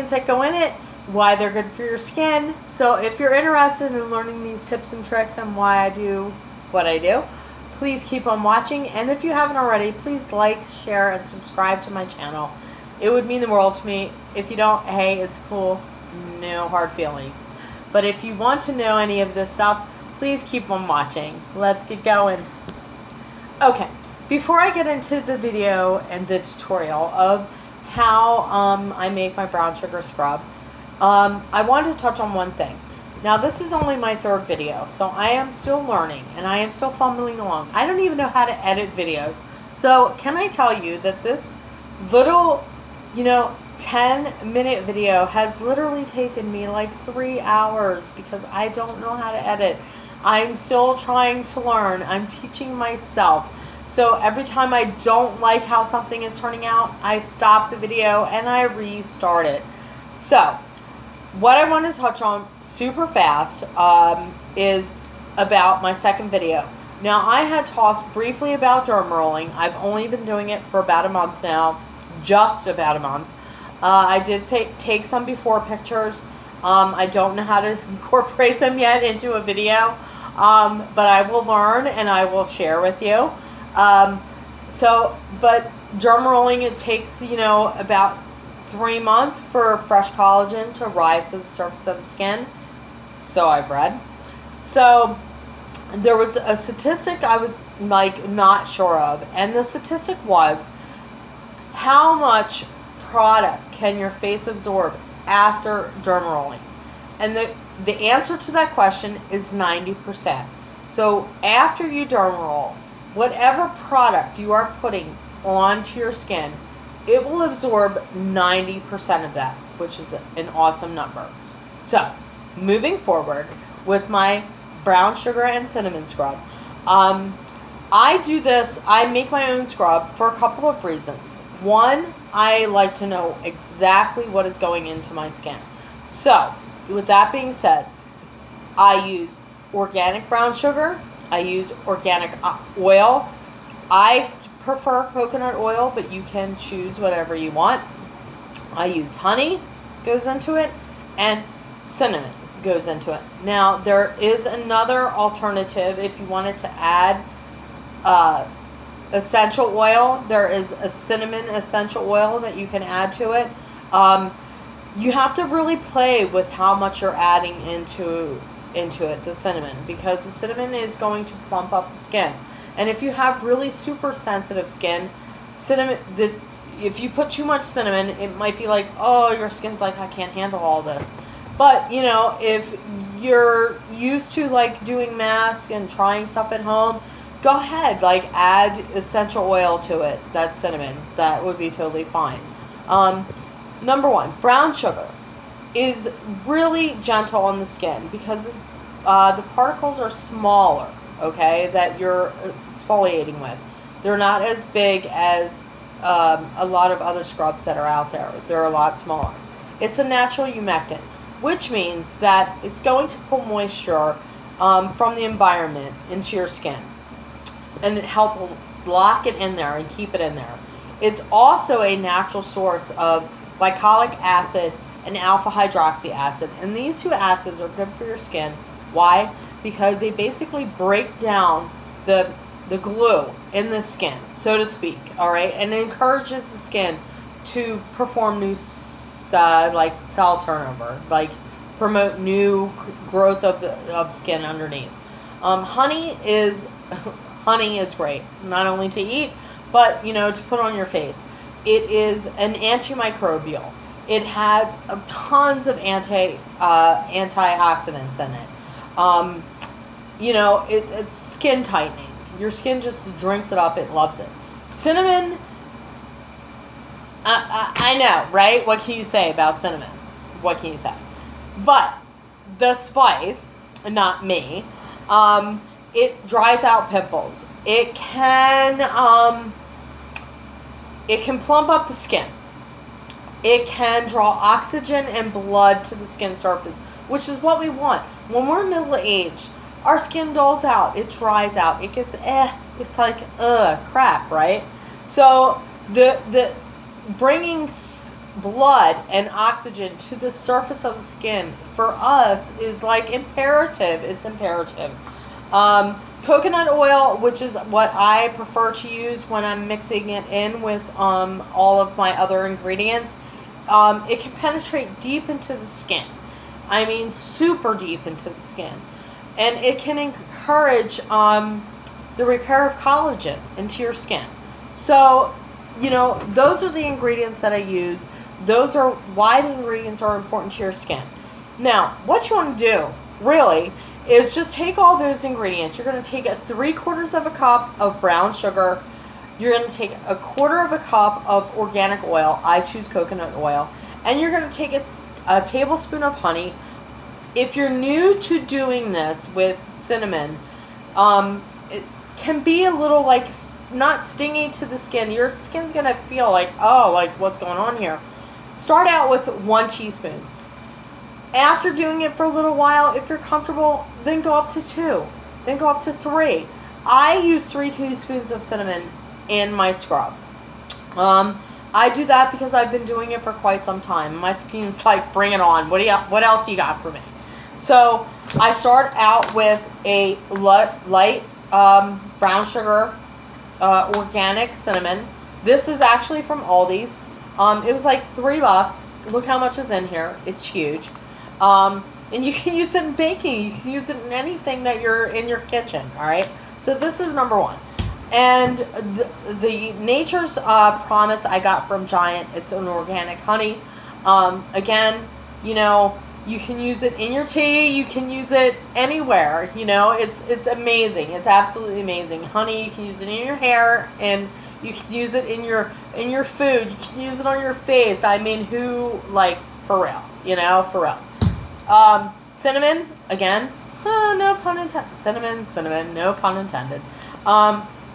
that go in it, why they're good for your skin. So if you're interested in learning these tips and tricks and why I do what I do, please keep on watching. And if you haven't already, please like, share, and subscribe to my channel. It would mean the world to me. If you don't, hey, it's cool. No hard feeling. But if you want to know any of this stuff, please keep on watching. Let's get going. Okay, before I get into the video and the tutorial of how I make my brown sugar scrub, I wanted to touch on one thing. Now, this is only my third video, so I am still learning and I am still fumbling along. I don't even know how to edit videos. So can I tell you that this little, 10-minute video has literally taken me like 3 hours because I don't know how to edit. I'm still trying to learn. I'm teaching myself. So every time I don't like how something is turning out, I stop the video and I restart it. So what I want to touch on super fast is about my second video. Now, I had talked briefly about derm rolling. I've only been doing it for about a month now, just about a month. I did take some before pictures. I don't know how to incorporate them yet into a video, but I will learn and I will share with you. But derm rolling, it takes, about 3 months for fresh collagen to rise to the surface of the skin. So I've read. So there was a statistic I was not sure of, and the statistic was how much product can your face absorb after derm rolling? And the answer to that question is 90%. So after you derm roll, whatever product you are putting onto your skin, it will absorb 90% of that, which is an awesome number. So moving forward with my brown sugar and cinnamon scrub, I do this, I make my own scrub for a couple of reasons. One, I like to know exactly what is going into my skin. So with that being said, I use organic brown sugar. I use organic oil. I prefer coconut oil, but you can choose whatever you want. I use honey, goes into it, and cinnamon goes into it. Now, there is another alternative if you wanted to add essential oil. There is a cinnamon essential oil that you can add to it. You have to really play with how much you're adding into it, the cinnamon, because the cinnamon is going to plump up the skin. And if you have really super sensitive skin, if you put too much cinnamon, it might be like, oh, your skin's like, I can't handle all this. But if you're used to doing masks and trying stuff at home, go ahead, add essential oil to it. That's cinnamon. That would be totally fine. Number one, brown sugar is really gentle on the skin because the particles are smaller, okay, that you're exfoliating with. They're not as big as a lot of other scrubs that are out there. They're a lot smaller. It's a natural humectant, which means that it's going to pull moisture from the environment into your skin, and it helps lock it in there and keep it in there. It's also a natural source of glycolic acid and alpha hydroxy acid, and these two acids are good for your skin. Why? Because they basically break down the glue in the skin, so to speak, all right, and it encourages the skin to perform new cell turnover, promote new growth of skin underneath. Honey is great, not only to eat, but to put on your face. It is an antimicrobial. It has tons of antioxidants in it. It's skin tightening. Your skin just drinks it up. It loves it. Cinnamon, I know, right? What can you say about cinnamon? What can you say? But the spice, not me, it dries out pimples. It can plump up the skin. It can draw oxygen and blood to the skin surface, which is what we want. When we're middle-aged, our skin dulls out. It dries out. It gets it's like crap, right? So the bringing blood and oxygen to the surface of the skin for us is like imperative. It's imperative. Coconut oil, which is what I prefer to use when I'm mixing it in with all of my other ingredients, it can penetrate deep into the skin. I mean, super deep into the skin. And it can encourage the repair of collagen into your skin. So, those are the ingredients that I use. Those are why the ingredients are important to your skin. Now, what you want to do, really, is just take all those ingredients. You're going to take 3/4 of a cup of brown sugar. You're going to take 1/4 of a cup of organic oil. I choose coconut oil. And you're going to take a tablespoon of honey. If you're new to doing this with cinnamon, it can be a little like not stingy to the skin. Your skin's going to feel like, oh, like what's going on here? Start out with 1 teaspoon. After doing it for a little while, if you're comfortable, then go up to 2. Then go up to 3. I use 3 teaspoons of cinnamon in my scrub. I do that because I've been doing it for quite some time. My skin's like, bring it on. What else do you got for me? So I start out with a light brown sugar organic cinnamon. This is actually from Aldi's. It was like $3. Look how much is in here. It's huge. And you can use it in baking. You can use it in anything that you're in your kitchen. All right. So this is number 1. And the Nature's Promise I got from Giant. It's an organic honey. Again, you can use it in your tea. You can use it anywhere. It's amazing. It's absolutely amazing. Honey, you can use it in your hair, and you can use it in your food. You can use it on your face. I mean, who, like, for real? For real. Cinnamon, again, no pun intended. Cinnamon, no pun intended.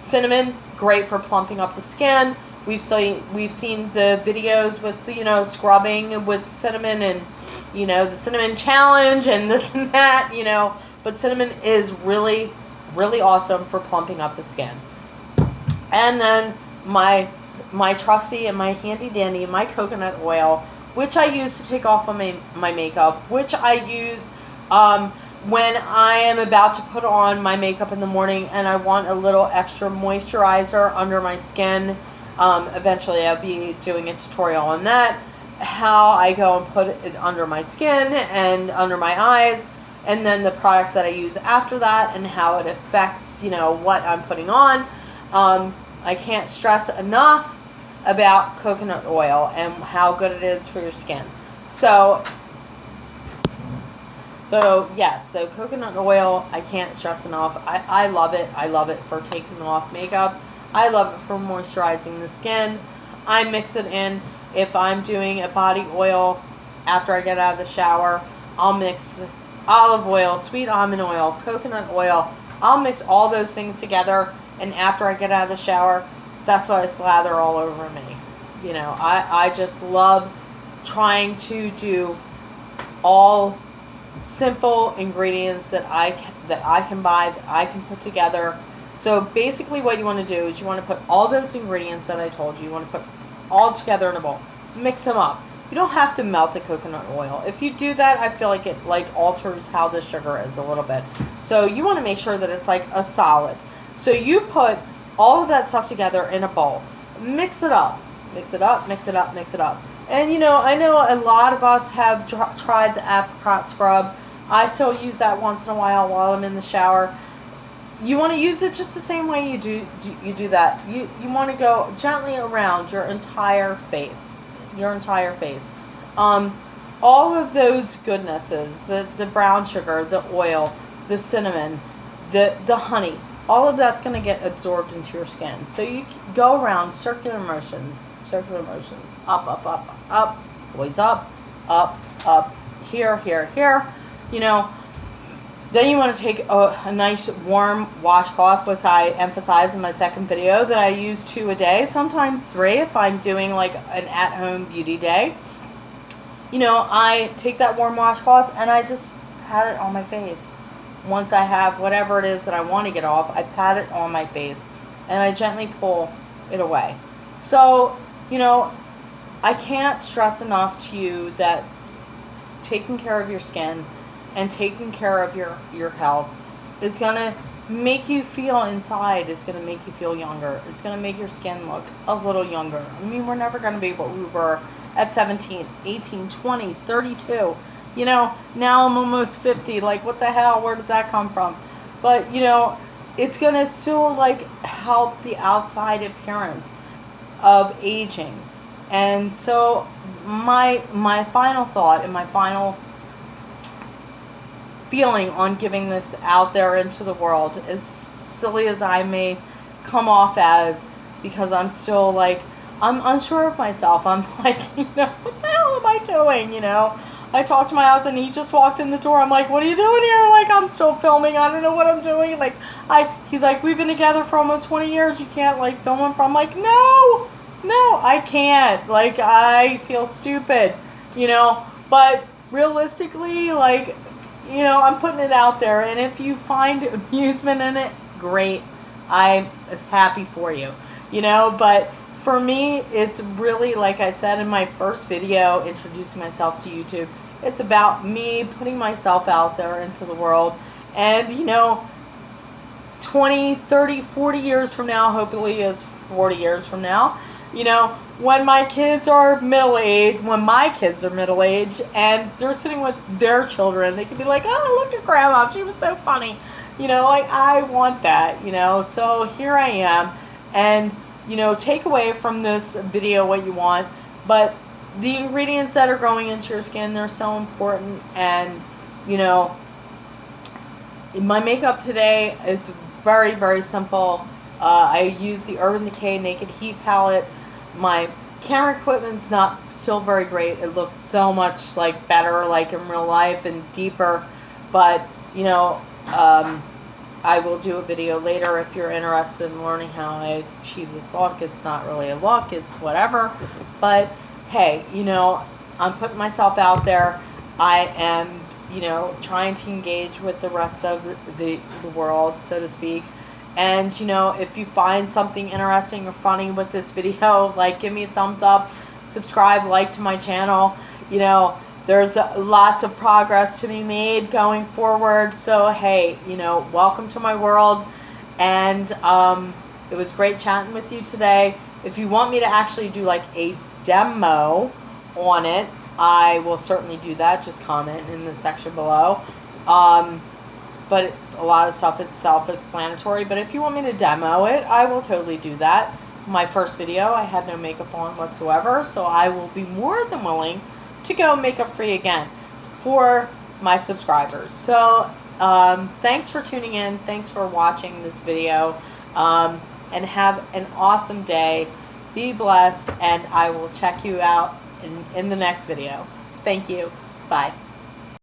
Cinnamon, great for plumping up the skin. We've seen the videos with scrubbing with cinnamon, and the cinnamon challenge and this and that, but cinnamon is really, really awesome for plumping up the skin. And then my trusty and my handy dandy, my coconut oil, which I use to take off my makeup, which I use when I am about to put on my makeup in the morning and I want a little extra moisturizer under my skin. Eventually I'll be doing a tutorial on that, how I go and put it under my skin and under my eyes, and then the products that I use after that and how it affects, what I'm putting on. I can't stress enough about coconut oil and how good it is for your skin. So yes, so coconut oil, I can't stress enough. I love it. I love it for taking off makeup. I love it for moisturizing the skin. I mix it in. If I'm doing a body oil after I get out of the shower, I'll mix olive oil, sweet almond oil, coconut oil. I'll mix all those things together, and after I get out of the shower, that's what I slather all over me. I just love trying to do all simple ingredients that I can buy, that I can put together. So basically what you want to do is you want to put all those ingredients that I told you, you want to put all together in a bowl. Mix them up. You don't have to melt the coconut oil. If you do that, I feel like it alters how the sugar is a little bit. So you want to make sure that it's like a solid. So you put all of that stuff together in a bowl. Mix it up. Mix it up, mix it up, mix it up. And I know a lot of us have tried the apricot scrub. I still use that once in a while I'm in the shower. You want to use it just the same way you do that. You want to go gently around your entire face. All of those goodnesses, the brown sugar, the oil, the cinnamon, the honey, all of that's going to get absorbed into your skin. So you go around circular motions, up, up, up, up, always up, here, here, here, Then you want to take a nice warm washcloth, which I emphasize in my second video, that I use 2 a day, sometimes 3 if I'm doing like an at-home beauty day. I take that warm washcloth and I just pat it on my face. Once I have whatever it is that I want to get off, I pat it on my face and I gently pull it away. So, I can't stress enough to you that taking care of your skin and taking care of your health is going to make you feel inside. It's going to make you feel younger. It's going to make your skin look a little younger. I mean, we're never going to be what we were at 17, 18, 20, 32. You know, now I'm almost 50. Like, what the hell? Where did that come from? But, you know, it's going to still, like, help the outside appearance of aging. And so my final thought and my final feeling on giving this out there into the world, as silly as I may come off as, because I'm still like, I'm unsure of myself. I'm like, you know, what the hell am I doing? You know, I talked to my husband, he just walked in the door. I'm like, what are you doing here? Like, I'm still filming. I don't know what I'm doing. Like, he's like, we've been together for almost 20 years. You can't, like, film him. I'm like, no, I can't. Like, I feel stupid, you know, but realistically, like, you know, I'm putting it out there, and if you find amusement in it, great. I'm happy for you, you know, but for me, it's really, like I said in my first video introducing myself to YouTube, it's about me putting myself out there into the world. And, you know, 20, 30, 40 years from now, hopefully is 40 years from now, you know, when my kids are middle-aged, and they're sitting with their children, they can be like, oh, look at Grandma, she was so funny. You know, like, I want that, you know. So here I am. And, you know, take away from this video what you want. But the ingredients that are going into your skin, they're so important. And, you know, in my makeup today, it's very, very simple. I use the Urban Decay Naked Heat palette. My camera equipment's not still very great. It looks so much like better, like in real life, and deeper. But, you know, I will do a video later if you're interested in learning how I achieve this look. It's not really a look, it's whatever. But hey, you know, I'm putting myself out there. I am, you know, trying to engage with the rest of the world, so to speak. And, you know, if you find something interesting or funny with this video, like, give me a thumbs up, subscribe, like to my channel. You know, there's lots of progress to be made going forward. So, hey, you know, welcome to my world. And it was great chatting with you today. If you want me to actually do, like, a demo on it, I will certainly do that. Just comment in the section below. But a lot of stuff is self-explanatory. But if you want me to demo it, I will totally do that. My first video, I had no makeup on whatsoever, so I will be more than willing to go makeup free again for my subscribers. So thanks for tuning in. Thanks for watching this video. And have an awesome day. Be blessed, and I will check you out in the next video. Thank you. Bye.